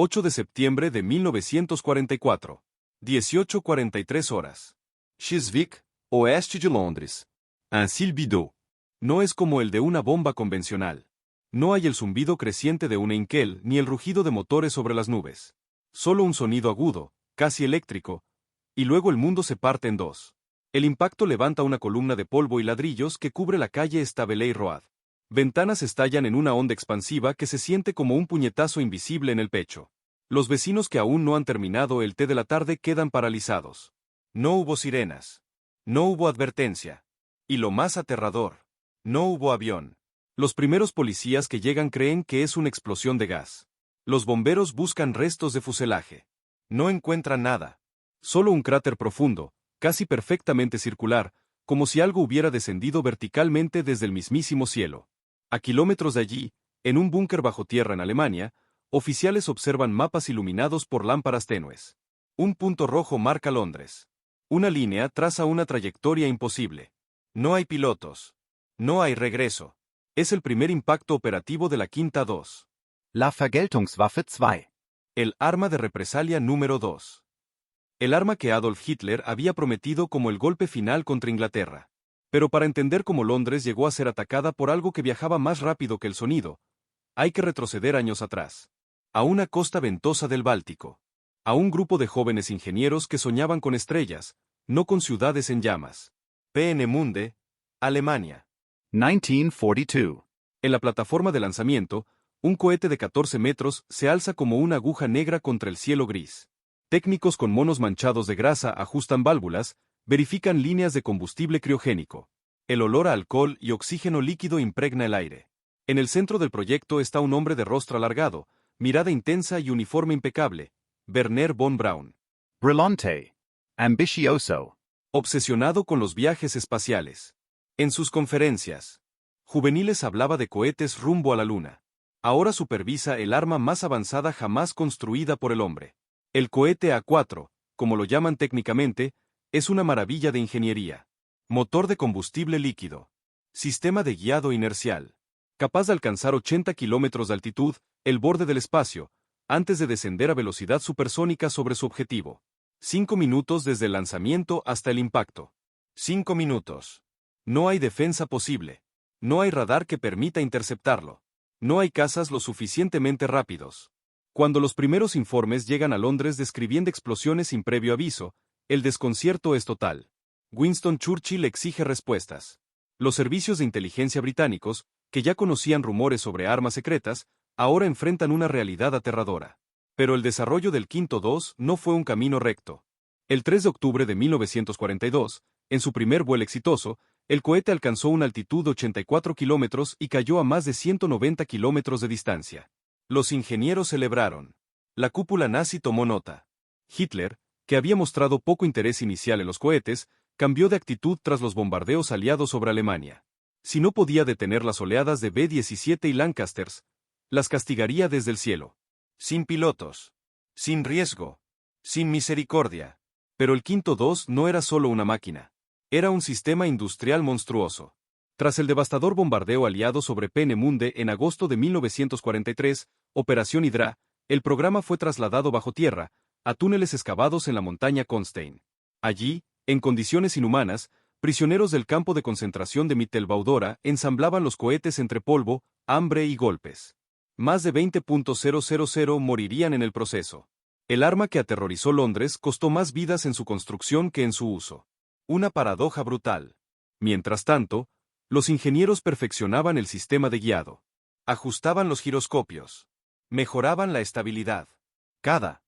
8 de septiembre de 1944. 18:43 horas. Chiswick, oeste de Londres. Ainsi Bidot. No es como el de una bomba convencional. No hay el zumbido creciente de un Heinkel ni el rugido de motores sobre las nubes. Solo un sonido agudo, casi eléctrico, y luego el mundo se parte en dos. El impacto levanta una columna de polvo y ladrillos que cubre la calle Staveley Road. Ventanas estallan en una onda expansiva que se siente como un puñetazo invisible en el pecho. Los vecinos que aún no han terminado el té de la tarde quedan paralizados. No hubo sirenas. No hubo advertencia. Y lo más aterrador, no hubo avión. Los primeros policías que llegan creen que es una explosión de gas. Los bomberos buscan restos de fuselaje. No encuentran nada. Solo un cráter profundo, casi perfectamente circular, como si algo hubiera descendido verticalmente desde el mismísimo cielo. A kilómetros de allí, en un búnker bajo tierra en Alemania, oficiales observan mapas iluminados por lámparas tenues. Un punto rojo marca Londres. Una línea traza una trayectoria imposible. No hay pilotos. No hay regreso. Es el primer impacto operativo de la Quinta 2. La Vergeltungswaffe 2. El arma de represalia número 2. El arma que Adolf Hitler había prometido como el golpe final contra Inglaterra. Pero para entender cómo Londres llegó a ser atacada por algo que viajaba más rápido que el sonido, hay que retroceder años atrás. A una costa ventosa del Báltico. A un grupo de jóvenes ingenieros que soñaban con estrellas, no con ciudades en llamas. Peenemünde, Alemania. 1942. En la plataforma de lanzamiento, un cohete de 14 metros se alza como una aguja negra contra el cielo gris. Técnicos con monos manchados de grasa ajustan válvulas, verifican líneas de combustible criogénico. El olor a alcohol y oxígeno líquido impregna el aire. En el centro del proyecto está un hombre de rostro alargado, mirada intensa y uniforme impecable, Wernher von Braun. Brillante. Ambicioso. Obsesionado con los viajes espaciales. En sus conferencias juveniles hablaba de cohetes rumbo a la Luna. Ahora supervisa el arma más avanzada jamás construida por el hombre. El cohete A4, como lo llaman técnicamente, es una maravilla de ingeniería. Motor de combustible líquido. Sistema de guiado inercial. Capaz de alcanzar 80 kilómetros de altitud, el borde del espacio, antes de descender a velocidad supersónica sobre su objetivo. 5 minutos desde el lanzamiento hasta el impacto. 5 minutos. No hay defensa posible. No hay radar que permita interceptarlo. No hay cazas lo suficientemente rápidos. Cuando los primeros informes llegan a Londres describiendo explosiones sin previo aviso, el desconcierto es total. Winston Churchill exige respuestas. Los servicios de inteligencia británicos, que ya conocían rumores sobre armas secretas, ahora enfrentan una realidad aterradora. Pero el desarrollo del Quinto 2 no fue un camino recto. El 3 de octubre de 1942, en su primer vuelo exitoso, el cohete alcanzó una altitud de 84 kilómetros y cayó a más de 190 kilómetros de distancia. Los ingenieros celebraron. La cúpula nazi tomó nota. Hitler, que había mostrado poco interés inicial en los cohetes, cambió de actitud tras los bombardeos aliados sobre Alemania. Si no podía detener las oleadas de B-17 y Lancasters, las castigaría desde el cielo. Sin pilotos. Sin riesgo. Sin misericordia. Pero el Quinto 2 no era solo una máquina. Era un sistema industrial monstruoso. Tras el devastador bombardeo aliado sobre Peenemünde en agosto de 1943, Operación Hydra, el programa fue trasladado bajo tierra, a túneles excavados en la montaña Konstein. Allí, en condiciones inhumanas, prisioneros del campo de concentración de Mittelbau-Dora ensamblaban los cohetes entre polvo, hambre y golpes. Más de 20.000 morirían en el proceso. El arma que aterrorizó Londres costó más vidas en su construcción que en su uso. Una paradoja brutal. Mientras tanto, los ingenieros perfeccionaban el sistema de guiado. Ajustaban los giroscopios. Mejoraban la estabilidad. Cada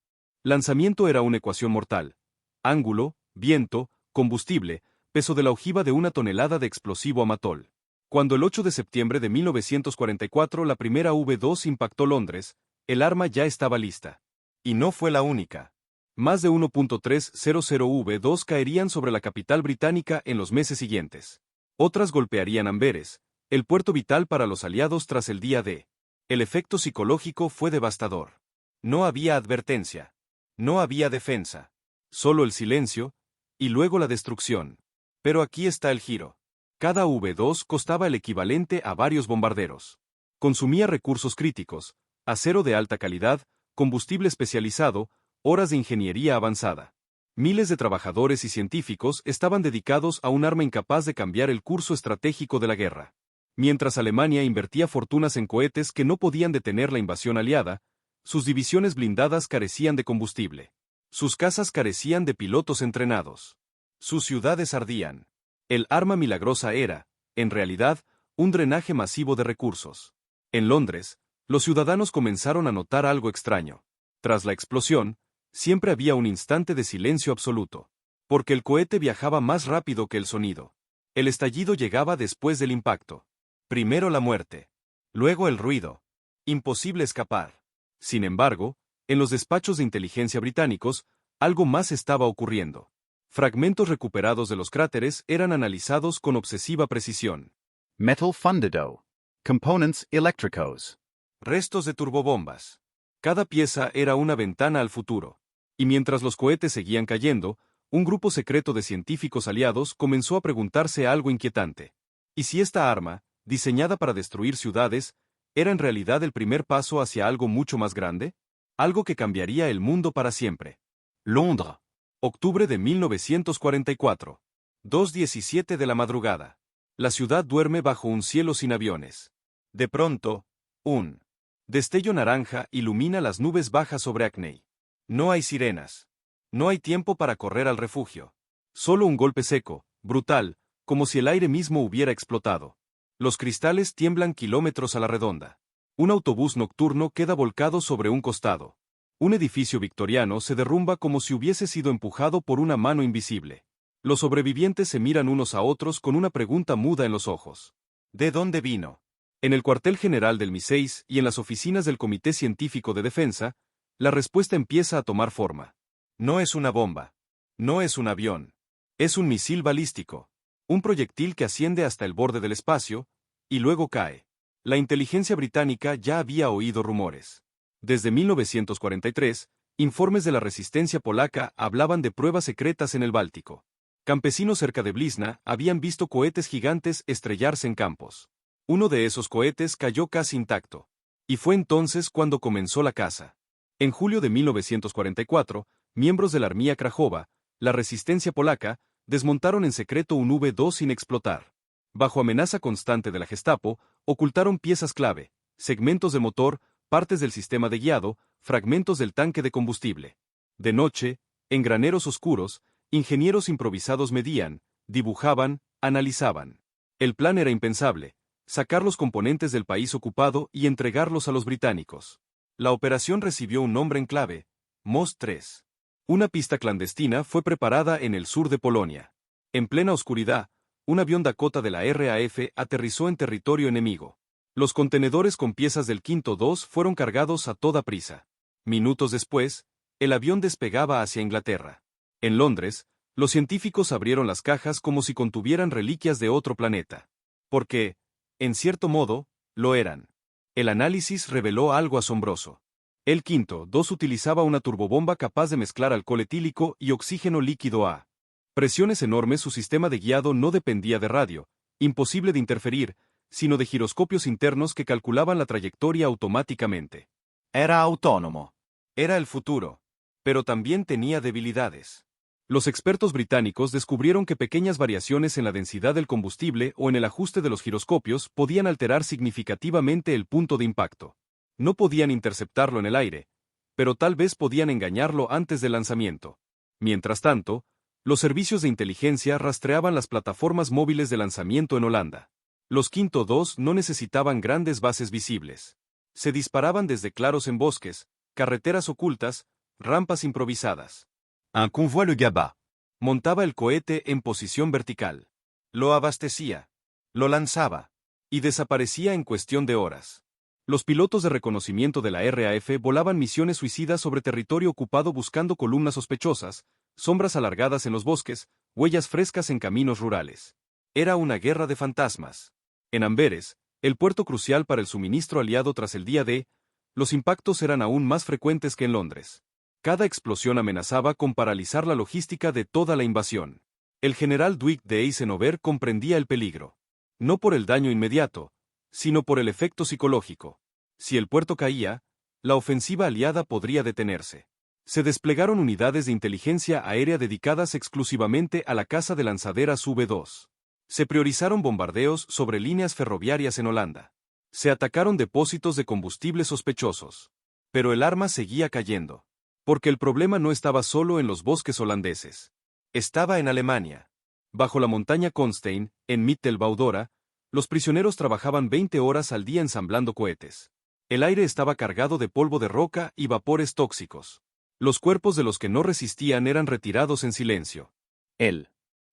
lanzamiento era una ecuación mortal. Ángulo, viento, combustible, peso de la ojiva de 1 tonelada de explosivo amatol. Cuando el 8 de septiembre de 1944 la primera V2 impactó Londres, el arma ya estaba lista. Y no fue la única. Más de 1.300 V2 caerían sobre la capital británica en los meses siguientes. Otras golpearían Amberes, el puerto vital para los aliados tras el día D. El efecto psicológico fue devastador. No había advertencia. No había defensa. Solo el silencio, y luego la destrucción. Pero aquí está el giro. Cada V2 costaba el equivalente a varios bombarderos. Consumía recursos críticos, acero de alta calidad, combustible especializado, horas de ingeniería avanzada. Miles de trabajadores y científicos estaban dedicados a un arma incapaz de cambiar el curso estratégico de la guerra. Mientras Alemania invertía fortunas en cohetes que no podían detener la invasión aliada, sus divisiones blindadas carecían de combustible. Sus casas carecían de pilotos entrenados. Sus ciudades ardían. El arma milagrosa era, en realidad, un drenaje masivo de recursos. En Londres, los ciudadanos comenzaron a notar algo extraño. Tras la explosión, siempre había un instante de silencio absoluto. Porque el cohete viajaba más rápido que el sonido. El estallido llegaba después del impacto. Primero la muerte. Luego el ruido. Imposible escapar. Sin embargo, en los despachos de inteligencia británicos, algo más estaba ocurriendo. Fragmentos recuperados de los cráteres eran analizados con obsesiva precisión. Metal fundido. Components eléctricos. Restos de turbobombas. Cada pieza era una ventana al futuro. Y mientras los cohetes seguían cayendo, un grupo secreto de científicos aliados comenzó a preguntarse algo inquietante. ¿Y si esta arma, diseñada para destruir ciudades, era en realidad el primer paso hacia algo mucho más grande? Algo que cambiaría el mundo para siempre. Londres. Octubre de 1944. 2:17 de la madrugada. La ciudad duerme bajo un cielo sin aviones. De pronto, un destello naranja ilumina las nubes bajas sobre Hackney. No hay sirenas. No hay tiempo para correr al refugio. Solo un golpe seco, brutal, como si el aire mismo hubiera explotado. Los cristales tiemblan kilómetros a la redonda. Un autobús nocturno queda volcado sobre un costado. Un edificio victoriano se derrumba como si hubiese sido empujado por una mano invisible. Los sobrevivientes se miran unos a otros con una pregunta muda en los ojos. ¿De dónde vino? En el cuartel general del MI6 y en las oficinas del Comité Científico de Defensa, la respuesta empieza a tomar forma. No es una bomba. No es un avión. Es un misil balístico. Un proyectil que asciende hasta el borde del espacio, y luego cae. La inteligencia británica ya había oído rumores. Desde 1943, informes de la resistencia polaca hablaban de pruebas secretas en el Báltico. Campesinos cerca de Blisna habían visto cohetes gigantes estrellarse en campos. Uno de esos cohetes cayó casi intacto. Y fue entonces cuando comenzó la caza. En julio de 1944, miembros de la Armia Krajowa, la resistencia polaca, desmontaron en secreto un V-2 sin explotar. Bajo amenaza constante de la Gestapo, ocultaron piezas clave, segmentos de motor, partes del sistema de guiado, fragmentos del tanque de combustible. De noche, en graneros oscuros, ingenieros improvisados medían, dibujaban, analizaban. El plan era impensable: sacar los componentes del país ocupado y entregarlos a los británicos. La operación recibió un nombre en clave: MOS 3. Una pista clandestina fue preparada en el sur de Polonia. En plena oscuridad, un avión Dakota de la RAF aterrizó en territorio enemigo. Los contenedores con piezas del Quinto 2 fueron cargados a toda prisa. Minutos después, el avión despegaba hacia Inglaterra. En Londres, los científicos abrieron las cajas como si contuvieran reliquias de otro planeta. Porque, en cierto modo, lo eran. El análisis reveló algo asombroso. El Quinto 2 utilizaba una turbobomba capaz de mezclar alcohol etílico y oxígeno líquido a presiones enormes. Su sistema de guiado no dependía de radio, imposible de interferir, sino de giroscopios internos que calculaban la trayectoria automáticamente. Era autónomo. Era el futuro. Pero también tenía debilidades. Los expertos británicos descubrieron que pequeñas variaciones en la densidad del combustible o en el ajuste de los giroscopios podían alterar significativamente el punto de impacto. No podían interceptarlo en el aire, pero tal vez podían engañarlo antes del lanzamiento. Mientras tanto, los servicios de inteligencia rastreaban las plataformas móviles de lanzamiento en Holanda. Los Quinto 2 no necesitaban grandes bases visibles. Se disparaban desde claros en bosques, carreteras ocultas, rampas improvisadas. Un convoi le Gaba. Montaba el cohete en posición vertical. Lo abastecía. Lo lanzaba. Y desaparecía en cuestión de horas. Los pilotos de reconocimiento de la RAF volaban misiones suicidas sobre territorio ocupado buscando columnas sospechosas, sombras alargadas en los bosques, huellas frescas en caminos rurales. Era una guerra de fantasmas. En Amberes, el puerto crucial para el suministro aliado tras el día D, los impactos eran aún más frecuentes que en Londres. Cada explosión amenazaba con paralizar la logística de toda la invasión. El general Dwight de Eisenhower comprendía el peligro. No por el daño inmediato, sino por el efecto psicológico. Si el puerto caía, La ofensiva aliada podría detenerse. Se desplegaron unidades de inteligencia aérea dedicadas exclusivamente a la caza de lanzaderas V-2. Se priorizaron bombardeos sobre líneas ferroviarias en Holanda. Se atacaron depósitos de combustible sospechosos. Pero el arma seguía cayendo. Porque el problema no estaba solo en los bosques holandeses. Estaba en Alemania. Bajo la montaña Konstein, en Mittelbaudora, los prisioneros trabajaban 20 horas al día ensamblando cohetes. El aire estaba cargado de polvo de roca y vapores tóxicos. Los cuerpos de los que no resistían eran retirados en silencio. El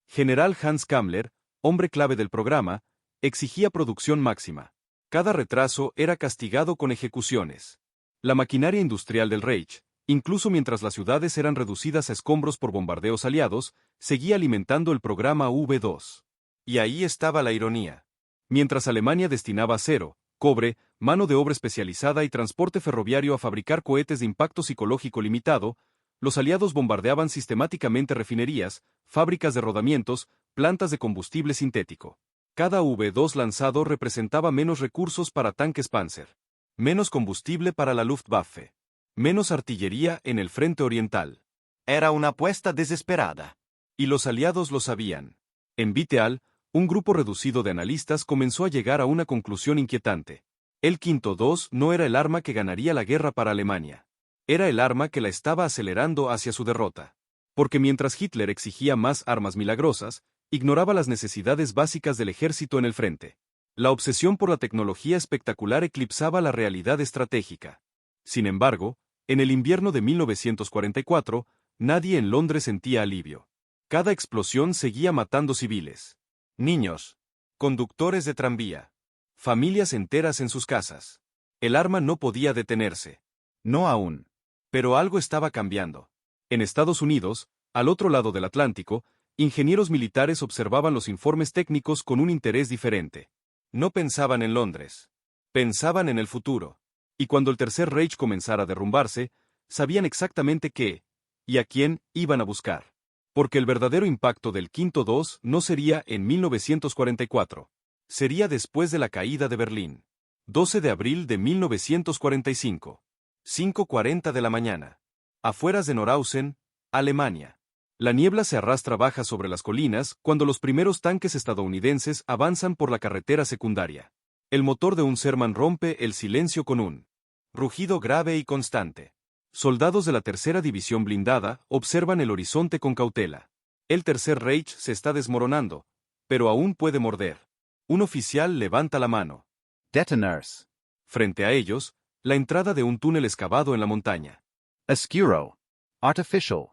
general Hans Kammler, hombre clave del programa, exigía producción máxima. Cada retraso era castigado con ejecuciones. La maquinaria industrial del Reich, incluso mientras las ciudades eran reducidas a escombros por bombardeos aliados, seguía alimentando el programa V-2. Y ahí estaba la ironía. Mientras Alemania destinaba acero, cobre, mano de obra especializada y transporte ferroviario a fabricar cohetes de impacto psicológico limitado, los aliados bombardeaban sistemáticamente refinerías, fábricas de rodamientos, plantas de combustible sintético. Cada V-2 lanzado representaba menos recursos para tanques Panzer, menos combustible para la Luftwaffe, menos artillería en el frente oriental. Era una apuesta desesperada. Y los aliados lo sabían. En Vitteal, un grupo reducido de analistas comenzó a llegar a una conclusión inquietante. El Quinto II no era el arma que ganaría la guerra para Alemania. Era el arma que la estaba acelerando hacia su derrota. Porque mientras Hitler exigía más armas milagrosas, ignoraba las necesidades básicas del ejército en el frente. La obsesión por la tecnología espectacular eclipsaba la realidad estratégica. Sin embargo, en el invierno de 1944, nadie en Londres sentía alivio. Cada explosión seguía matando civiles. Niños, conductores de tranvía, familias enteras en sus casas. El arma no podía detenerse. No aún. Pero algo estaba cambiando. En Estados Unidos, al otro lado del Atlántico, ingenieros militares observaban los informes técnicos con un interés diferente. No pensaban en Londres. Pensaban en el futuro. Y cuando el Tercer Reich comenzara a derrumbarse, sabían exactamente qué y a quién iban a buscar. Porque el verdadero impacto del Quinto II no sería en 1944. Sería después de la caída de Berlín. 12 de abril de 1945. 5:40 de la mañana. Afueras de Norhausen, Alemania. La niebla se arrastra baja sobre las colinas cuando los primeros tanques estadounidenses avanzan por la carretera secundaria. El motor de un Sherman rompe el silencio con un rugido grave y constante. Soldados de la Tercera División Blindada observan el horizonte con cautela. El Tercer Reich se está desmoronando, pero aún puede morder. Un oficial levanta la mano. Detoners. Frente a ellos, la entrada de un túnel excavado en la montaña. Oscuro. Artificial.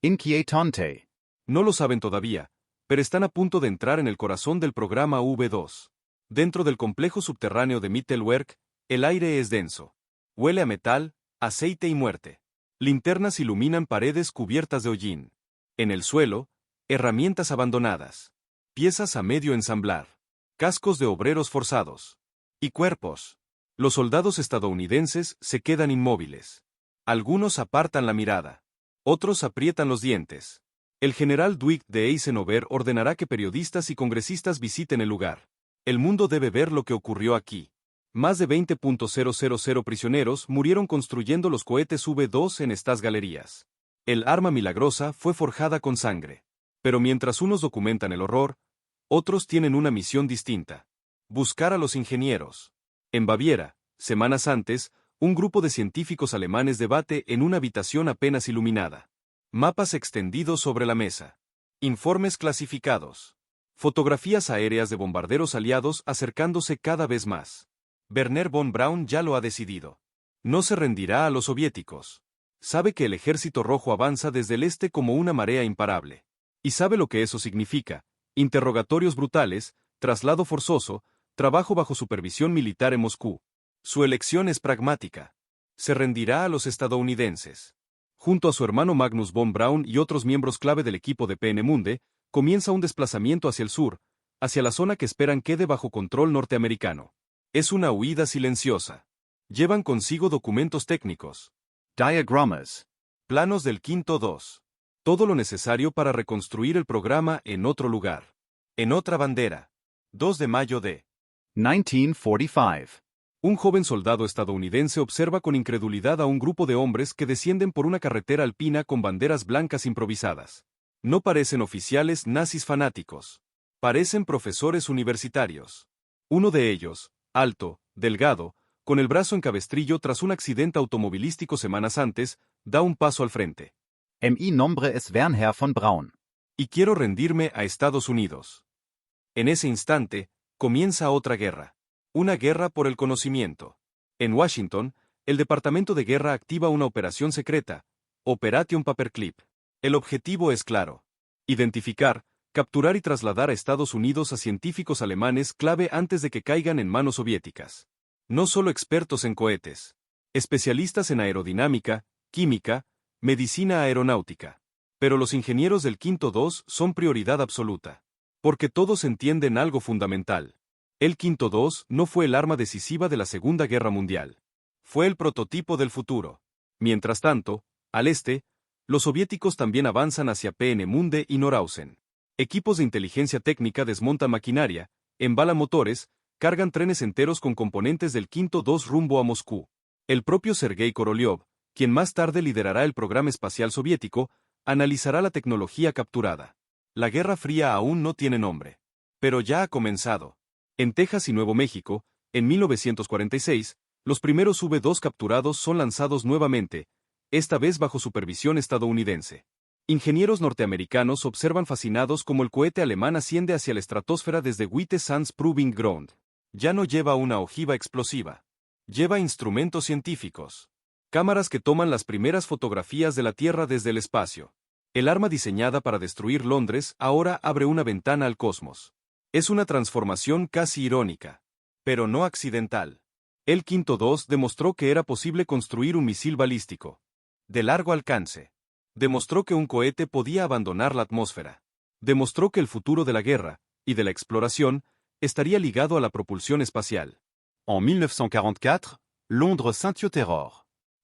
Inquietante. No lo saben todavía, pero están a punto de entrar en el corazón del programa V-2. Dentro del complejo subterráneo de Mittelwerk, el aire es denso. Huele a metal, aceite y muerte. Linternas iluminan paredes cubiertas de hollín. En el suelo, herramientas abandonadas. Piezas a medio ensamblar. Cascos de obreros forzados. Y cuerpos. Los soldados estadounidenses se quedan inmóviles. Algunos apartan la mirada. Otros aprietan los dientes. El general Dwight de Eisenhower ordenará que periodistas y congresistas visiten el lugar. El mundo debe ver lo que ocurrió aquí. Más de 20.000 prisioneros murieron construyendo los cohetes V-2 en estas galerías. El arma milagrosa fue forjada con sangre. Pero mientras unos documentan el horror, otros tienen una misión distinta. Buscar a los ingenieros. En Baviera, semanas antes, un grupo de científicos alemanes debate en una habitación apenas iluminada. Mapas extendidos sobre la mesa. Informes clasificados. Fotografías aéreas de bombarderos aliados acercándose cada vez más. Werner von Braun ya lo ha decidido. No se rendirá a los soviéticos. Sabe que el Ejército Rojo avanza desde el este como una marea imparable. Y sabe lo que eso significa: interrogatorios brutales, traslado forzoso, trabajo bajo supervisión militar en Moscú. Su elección es pragmática. Se rendirá a los estadounidenses. Junto a su hermano Magnus von Braun y otros miembros clave del equipo de Peenemünde, comienza un desplazamiento hacia el sur, hacia la zona que esperan quede bajo control norteamericano. Es una huida silenciosa. Llevan consigo documentos técnicos. Diagramas. Planos del Quinto II. Todo lo necesario para reconstruir el programa en otro lugar. En otra bandera. 2 de mayo de 1945. Un joven soldado estadounidense observa con incredulidad a un grupo de hombres que descienden por una carretera alpina con banderas blancas improvisadas. No parecen oficiales nazis fanáticos. Parecen profesores universitarios. Uno de ellos, alto, delgado, con el brazo en cabestrillo tras un accidente automovilístico semanas antes, da un paso al frente. Mi nombre es Wernher von Braun. Y quiero rendirme a Estados Unidos. En ese instante, comienza otra guerra. Una guerra por el conocimiento. En Washington, el Departamento de Guerra activa una operación secreta, Operation Paperclip. El objetivo es claro. Identificar, capturar y trasladar a Estados Unidos a científicos alemanes clave antes de que caigan en manos soviéticas. No solo expertos en cohetes. Especialistas en aerodinámica, química, medicina aeronáutica. Pero los ingenieros del Quinto 2 son prioridad absoluta. Porque todos entienden algo fundamental. El Quinto 2 no fue el arma decisiva de la Segunda Guerra Mundial. Fue el prototipo del futuro. Mientras tanto, al este, los soviéticos también avanzan hacia Peenemünde y Norhausen. Equipos de inteligencia técnica desmontan maquinaria, embalan motores, cargan trenes enteros con componentes del Quinto 2 rumbo a Moscú. El propio Sergei Korolev, quien más tarde liderará el programa espacial soviético, analizará la tecnología capturada. La Guerra Fría aún no tiene nombre. Pero ya ha comenzado. En Texas y Nuevo México, en 1946, los primeros V-2 capturados son lanzados nuevamente, esta vez bajo supervisión estadounidense. Ingenieros norteamericanos observan fascinados cómo el cohete alemán asciende hacia la estratosfera desde White-Sands Proving Ground. Ya no lleva una ojiva explosiva. Lleva instrumentos científicos. Cámaras que toman las primeras fotografías de la Tierra desde el espacio. El arma diseñada para destruir Londres ahora abre una ventana al cosmos. Es una transformación casi irónica. Pero no accidental. El Quinto 2 demostró que era posible construir un misil balístico. De largo alcance. Demostró que un cohete podía abandonar la atmósfera. Demostró que el futuro de la guerra, y de la exploración, estaría ligado a la propulsión espacial. En 1944, Londres sintió terror.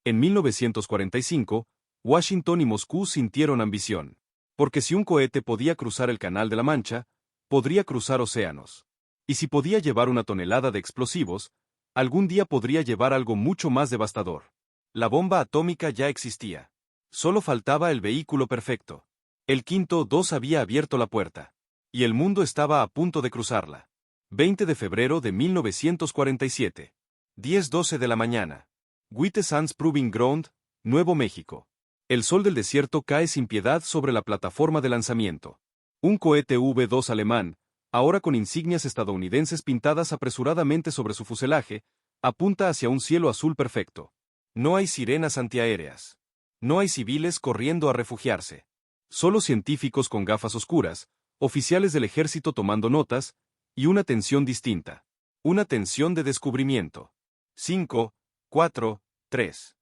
En 1945, Washington y Moscú sintieron ambición. Porque si un cohete podía cruzar el Canal de la Mancha, podría cruzar océanos. Y si podía llevar una tonelada de explosivos, algún día podría llevar algo mucho más devastador. La bomba atómica ya existía. Solo faltaba el vehículo perfecto. El Quinto 2 había abierto la puerta. Y el mundo estaba a punto de cruzarla. 20 de febrero de 1947. 10:12 de la mañana. White-Sands Proving Ground, Nuevo México. El sol del desierto cae sin piedad sobre la plataforma de lanzamiento. Un cohete V-2 alemán, ahora con insignias estadounidenses pintadas apresuradamente sobre su fuselaje, apunta hacia un cielo azul perfecto. No hay sirenas antiaéreas. No hay civiles corriendo a refugiarse. Solo científicos con gafas oscuras, oficiales del ejército tomando notas, y una tensión distinta. Una tensión de descubrimiento. 5, 4, 3.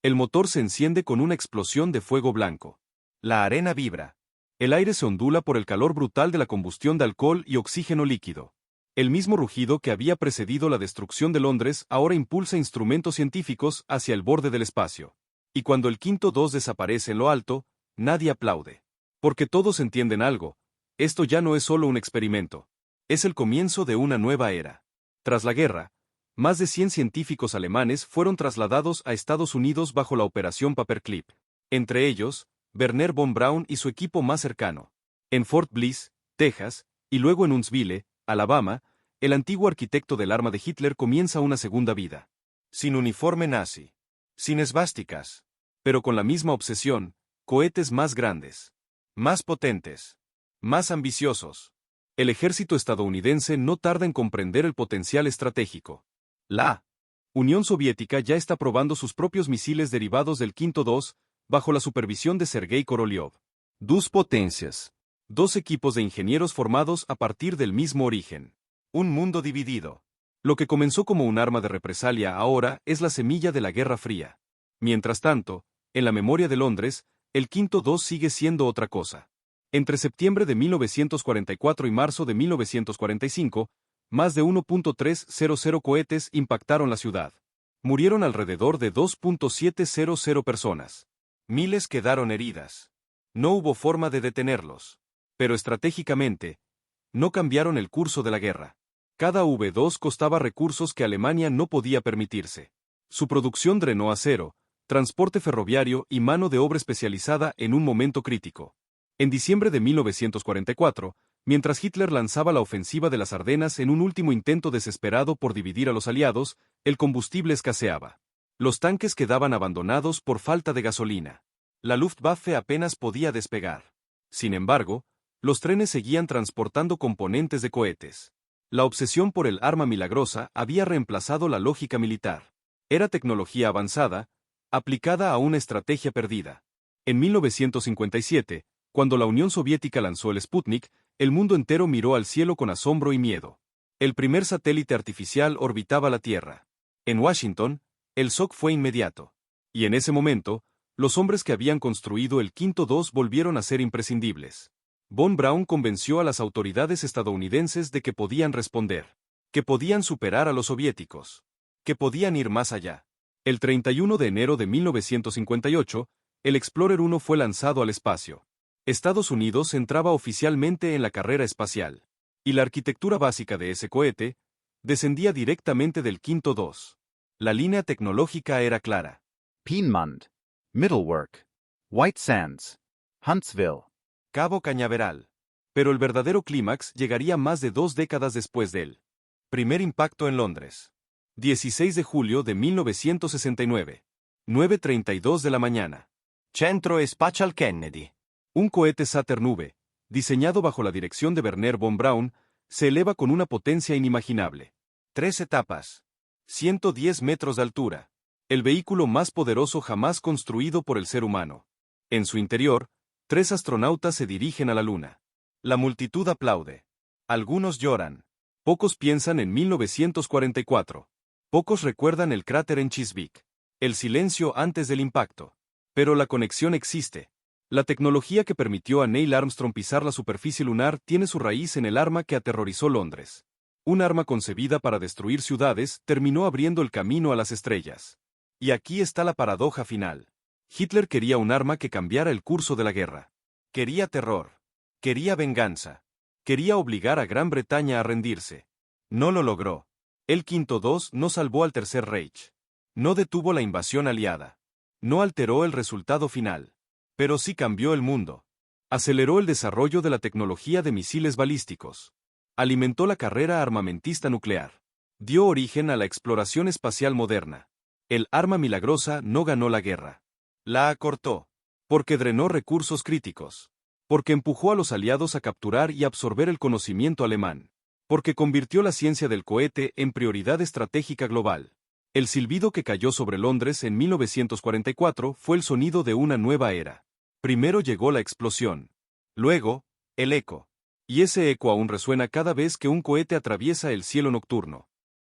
El motor se enciende con una explosión de fuego blanco. La arena vibra. El aire se ondula por el calor brutal de la combustión de alcohol y oxígeno líquido. El mismo rugido que había precedido la destrucción de Londres ahora impulsa instrumentos científicos hacia el borde del espacio. Y cuando el Quinto 2 desaparece en lo alto, nadie aplaude. Porque todos entienden algo. Esto ya no es solo un experimento. Es el comienzo de una nueva era. Tras la guerra, más de 100 científicos alemanes fueron trasladados a Estados Unidos bajo la Operación Paperclip. Entre ellos, Wernher von Braun y su equipo más cercano. En Fort Bliss, Texas, y luego en Huntsville, Alabama, el antiguo arquitecto del arma de Hitler comienza una segunda vida. Sin uniforme nazi. Sin esvásticas. Pero con la misma obsesión, cohetes más grandes. Más potentes. Más ambiciosos. El ejército estadounidense no tarda en comprender el potencial estratégico. La Unión Soviética ya está probando sus propios misiles derivados del Quinto 2, bajo la supervisión de Sergei Korolev. Dos potencias. Dos equipos de ingenieros formados a partir del mismo origen. Un mundo dividido. Lo que comenzó como un arma de represalia ahora es la semilla de la Guerra Fría. Mientras tanto, en la memoria de Londres, el Quinto 2 sigue siendo otra cosa. Entre septiembre de 1944 y marzo de 1945, más de 1.300 cohetes impactaron la ciudad. Murieron alrededor de 2.700 personas. Miles quedaron heridas. No hubo forma de detenerlos. Pero estratégicamente, no cambiaron el curso de la guerra. Cada V2 costaba recursos que Alemania no podía permitirse. Su producción drenó acero, transporte ferroviario y mano de obra especializada en un momento crítico. En diciembre de 1944, mientras Hitler lanzaba la ofensiva de las Ardenas en un último intento desesperado por dividir a los aliados, el combustible escaseaba. Los tanques quedaban abandonados por falta de gasolina. La Luftwaffe apenas podía despegar. Sin embargo, los trenes seguían transportando componentes de cohetes. La obsesión por el arma milagrosa había reemplazado la lógica militar. Era tecnología avanzada, aplicada a una estrategia perdida. En 1957, cuando la Unión Soviética lanzó el Sputnik, el mundo entero miró al cielo con asombro y miedo. El primer satélite artificial orbitaba la Tierra. En Washington, el shock fue inmediato. Y en ese momento, los hombres que habían construido el Quinto 2 volvieron a ser imprescindibles. Von Braun convenció a las autoridades estadounidenses de que podían responder, que podían superar a los soviéticos, que podían ir más allá. El 31 de enero de 1958, el Explorer 1 fue lanzado al espacio. Estados Unidos entraba oficialmente en la carrera espacial. Y la arquitectura básica de ese cohete descendía directamente del Quinto 2. La línea tecnológica era clara. Peenemünde, Middlework, White Sands, Huntsville, Cabo Cañaveral. Pero el verdadero clímax llegaría más de 2 décadas después del primer impacto en Londres. 16 de julio de 1969. 9:32 de la mañana. Centro Spatial Kennedy. Un cohete Saturn V, diseñado bajo la dirección de Wernher von Braun, se eleva con una potencia inimaginable. 3 etapas. 110 metros de altura. El vehículo más poderoso jamás construido por el ser humano. En su interior, 3 astronautas se dirigen a la Luna. La multitud aplaude. Algunos lloran. Pocos piensan en 1944. Pocos recuerdan el cráter en Chiswick. El silencio antes del impacto. Pero la conexión existe. La tecnología que permitió a Neil Armstrong pisar la superficie lunar tiene su raíz en el arma que aterrorizó Londres. Un arma concebida para destruir ciudades terminó abriendo el camino a las estrellas. Y aquí está la paradoja final. Hitler quería un arma que cambiara el curso de la guerra. Quería terror. Quería venganza. Quería obligar a Gran Bretaña a rendirse. No lo logró. El Quinto 2 no salvó al Tercer Reich. No detuvo la invasión aliada. No alteró el resultado final. Pero sí cambió el mundo. Aceleró el desarrollo de la tecnología de misiles balísticos. Alimentó la carrera armamentista nuclear. Dio origen a la exploración espacial moderna. El arma milagrosa no ganó la guerra. La acortó. Porque drenó recursos críticos. Porque empujó a los aliados a capturar y absorber el conocimiento alemán. Porque convirtió la ciencia del cohete en prioridad estratégica global. El silbido que cayó sobre Londres en 1944 fue el sonido de una nueva era. Primero llegó la explosión. Luego, el eco. Y ese eco aún resuena cada vez que un cohete atraviesa el cielo nocturno.